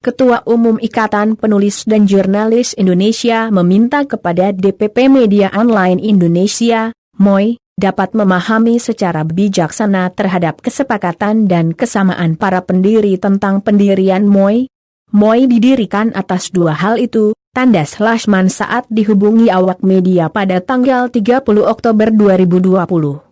Ketua Umum Ikatan Penulis dan Jurnalis Indonesia meminta kepada DPP Media Online Indonesia, MOI, dapat memahami secara bijaksana terhadap kesepakatan dan kesamaan para pendiri tentang pendirian MOI. MOI didirikan atas dua hal itu, tandas Lasman saat dihubungi awak media pada tanggal 30 Oktober 2020.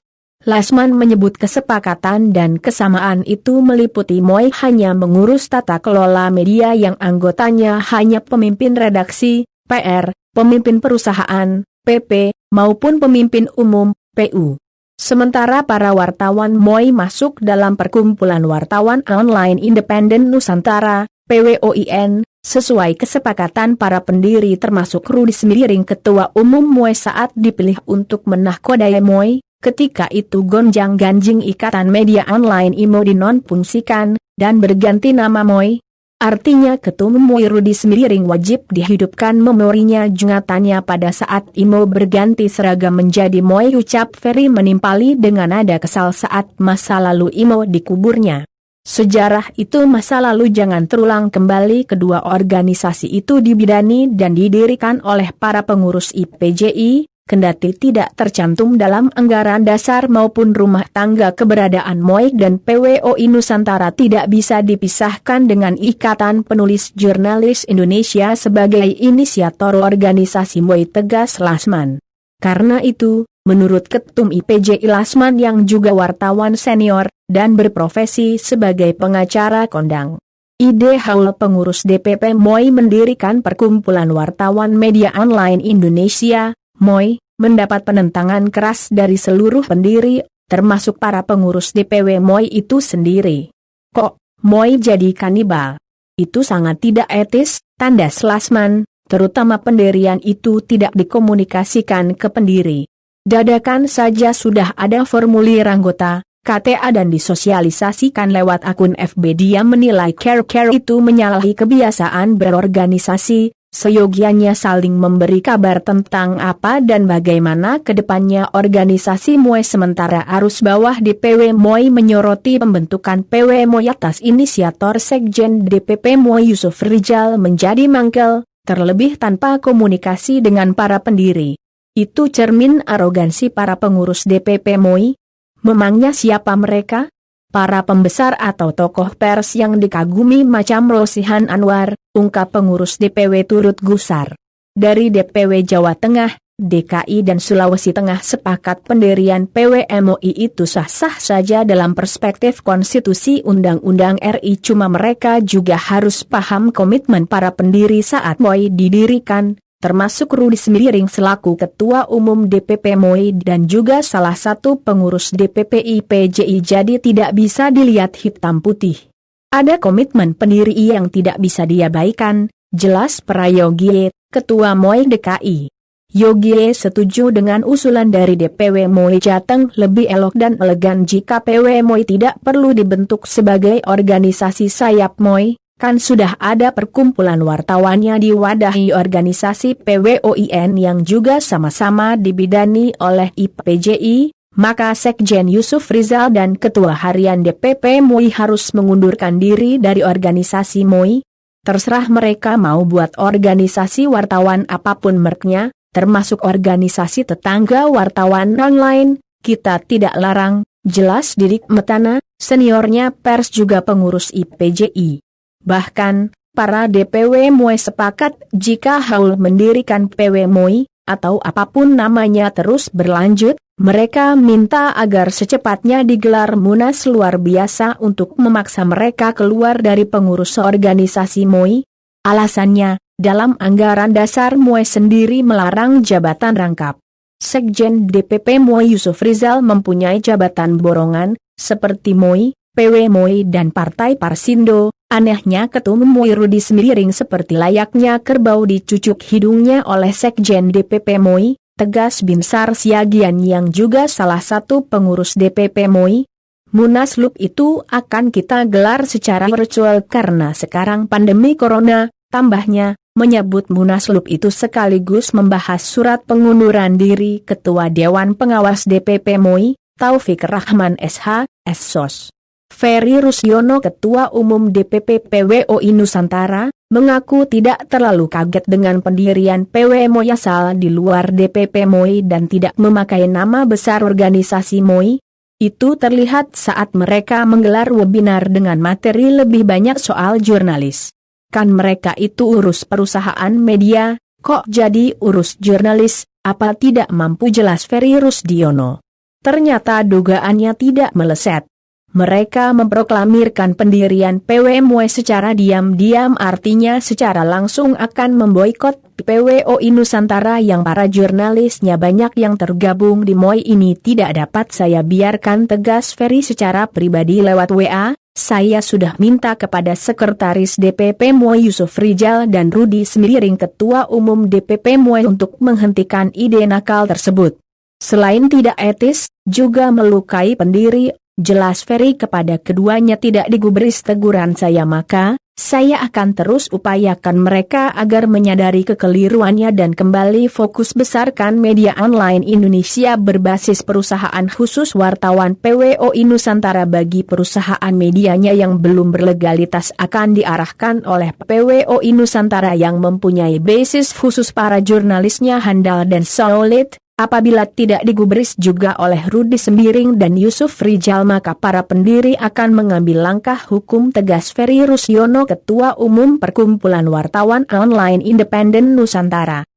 Lasman menyebut kesepakatan dan kesamaan itu meliputi MOI hanya mengurus tata kelola media yang anggotanya hanya pemimpin redaksi, PR, pemimpin perusahaan, PP, maupun pemimpin umum, PU. Sementara para wartawan MOI masuk dalam Perkumpulan Wartawan Online Independen Nusantara, PWOIN, sesuai kesepakatan para pendiri termasuk Rudi Semiring Ketua Umum MOI saat dipilih untuk menahkodai MOI. Ketika itu gonjang-ganjing Ikatan Media Online IMO dinonfungsikan dan berganti nama MOI. Artinya Ketua Umum MOI Rudi Semiring wajib dihidupkan memorinya jungatannya pada saat IMO berganti seragam menjadi MOI, ucap Ferry menimpali dengan nada kesal saat masa lalu IMO dikuburnya. Sejarah itu masa lalu jangan terulang kembali. Kedua organisasi itu dibidani dan didirikan oleh para pengurus IPJI. Kendati tidak tercantum dalam anggaran dasar maupun rumah tangga, keberadaan MOI dan PWOI Nusantara tidak bisa dipisahkan dengan Ikatan Penulis Jurnalis Indonesia sebagai inisiator organisasi MOI, tegas Lasman. Karena itu, menurut Ketum IPJI Lasman yang juga wartawan senior dan berprofesi sebagai pengacara kondang, ide haul pengurus DPP MOI mendirikan Perkumpulan Wartawan Media Online Indonesia, MOI, mendapat penentangan keras dari seluruh pendiri, termasuk para pengurus DPW MOI itu sendiri. Kok MOI jadi kanibal? Itu sangat tidak etis, tandas Lasman, terutama pendirian itu tidak dikomunikasikan ke pendiri. Dadakan saja sudah ada formulir anggota, KTA dan disosialisasikan lewat akun FB. Dia menilai care itu menyalahi kebiasaan berorganisasi. Seyogianya saling memberi kabar tentang apa dan bagaimana kedepannya organisasi MOI. Sementara arus bawah DPW MOI menyoroti pembentukan PW MOI atas inisiator Sekjen DPP MOI Yusuf Rizal menjadi mangkel, terlebih tanpa komunikasi dengan para pendiri. Itu cermin arogansi para pengurus DPP MOI. Memangnya siapa mereka? Para pembesar atau tokoh pers yang dikagumi macam Rosihan Anwar, ungkap pengurus DPW turut gusar. Dari DPW Jawa Tengah, DKI dan Sulawesi Tengah sepakat pendirian PWMOI itu sah-sah saja dalam perspektif konstitusi Undang-Undang RI, cuma mereka juga harus paham komitmen para pendiri saat MOI didirikan, termasuk Rudi Semiring selaku Ketua Umum DPP MOI dan juga salah satu pengurus DPP IPJI, jadi tidak bisa dilihat hitam putih. Ada komitmen pendiri yang tidak bisa diabaikan, jelas Prayogie, Ketua MOI DKI. Yogie setuju dengan usulan dari DPW MOI Jateng, lebih elok dan elegan jika PW MOI tidak perlu dibentuk sebagai organisasi sayap MOI. Kan sudah ada perkumpulan wartawannya diwadahi organisasi PWOIN yang juga sama-sama dibidani oleh IPJI, maka Sekjen Yusuf Rizal dan Ketua Harian DPP MOI harus mengundurkan diri dari organisasi MOI. Terserah mereka mau buat organisasi wartawan apapun mereknya, termasuk organisasi tetangga wartawan online, kita tidak larang, jelas Didik Metana, seniornya pers juga pengurus IPJI. Bahkan, para DPW MOI sepakat jika haul mendirikan PW MOI, atau apapun namanya terus berlanjut, mereka minta agar secepatnya digelar Munas luar biasa untuk memaksa mereka keluar dari pengurus organisasi MOI. Alasannya, dalam anggaran dasar MOI sendiri melarang jabatan rangkap. Sekjen DPP MOI Yusuf Rizal mempunyai jabatan borongan, seperti MOI, PW MOI dan Partai Parsindo. Anehnya Ketua Umum MOI Rudi Semiring seperti layaknya kerbau dicucuk hidungnya oleh Sekjen DPP MOI, tegas Binsar Siagian yang juga salah satu pengurus DPP MOI. Munaslup itu akan kita gelar secara virtual karena sekarang pandemi corona, tambahnya, menyebut Munaslup itu sekaligus membahas surat pengunduran diri Ketua Dewan Pengawas DPP MOI, Taufik Rahman SH, SSOS. Ferry Rusyono, Ketua Umum DPP PWOI Nusantara, mengaku tidak terlalu kaget dengan pendirian PWMOI asal di luar DPP MOI dan tidak memakai nama besar organisasi MOI. Itu terlihat saat mereka menggelar webinar dengan materi lebih banyak soal jurnalis. Kan mereka itu urus perusahaan media, kok jadi urus jurnalis, apa tidak mampu, jelas Ferry Rusyono. Ternyata dugaannya tidak meleset. Mereka memproklamirkan pendirian PWMOI secara diam-diam, artinya secara langsung akan memboikot PWOI Nusantara yang para jurnalisnya banyak yang tergabung di MOI ini. Tidak dapat saya biarkan, tegas Ferry secara pribadi lewat WA. Saya sudah minta kepada Sekretaris DPP MOI Yusuf Rijal dan Rudi Semiring, Ketua Umum DPP MOI, untuk menghentikan ide nakal tersebut. Selain tidak etis, juga melukai pendiri, jelas Ferry kepada keduanya. Tidak digubris teguran saya, maka saya akan terus upayakan mereka agar menyadari kekeliruannya dan kembali fokus besarkan media online Indonesia berbasis perusahaan khusus wartawan PWOI Nusantara. Bagi perusahaan medianya yang belum berlegalitas akan diarahkan oleh PWOI Nusantara yang mempunyai basis khusus para jurnalisnya handal dan solid. Apabila tidak digubris juga oleh Rudi Semiring dan Yusuf Rijal, maka para pendiri akan mengambil langkah hukum, tegas Ferry Rusyono, Ketua Umum Perkumpulan Wartawan Online Independen Nusantara.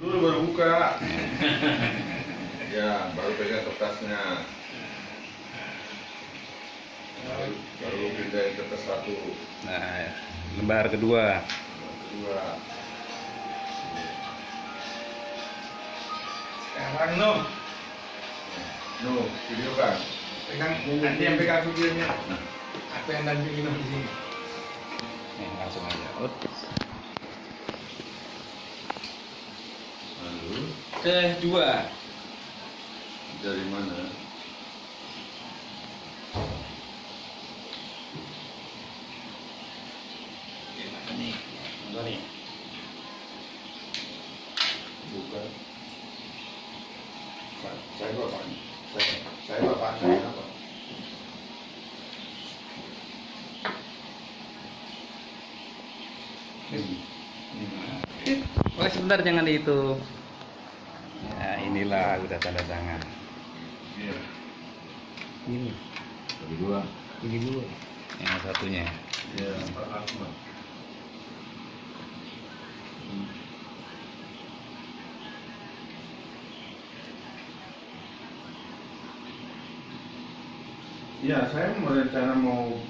Dulu baru buka. Ya, baru pegang kertasnya. Baru pindahin kertas satu. Nah, lembar kedua. Sekarang video kan? Pegang, nanti yang pegang videonya. Apa yang nanti di sini? Langsung aja. Lalu Kedua. dari mana? Nih. Bukan. Saya bapak. Saya bapak. Saya apa? Oh, sebentar, jangan itu. Ya, inilah udah tanda tangan. Iya. Ini. Kedua. Ini dulu. Yang satunya. Ya, Pak Ahmad. Ya, saya merencana mau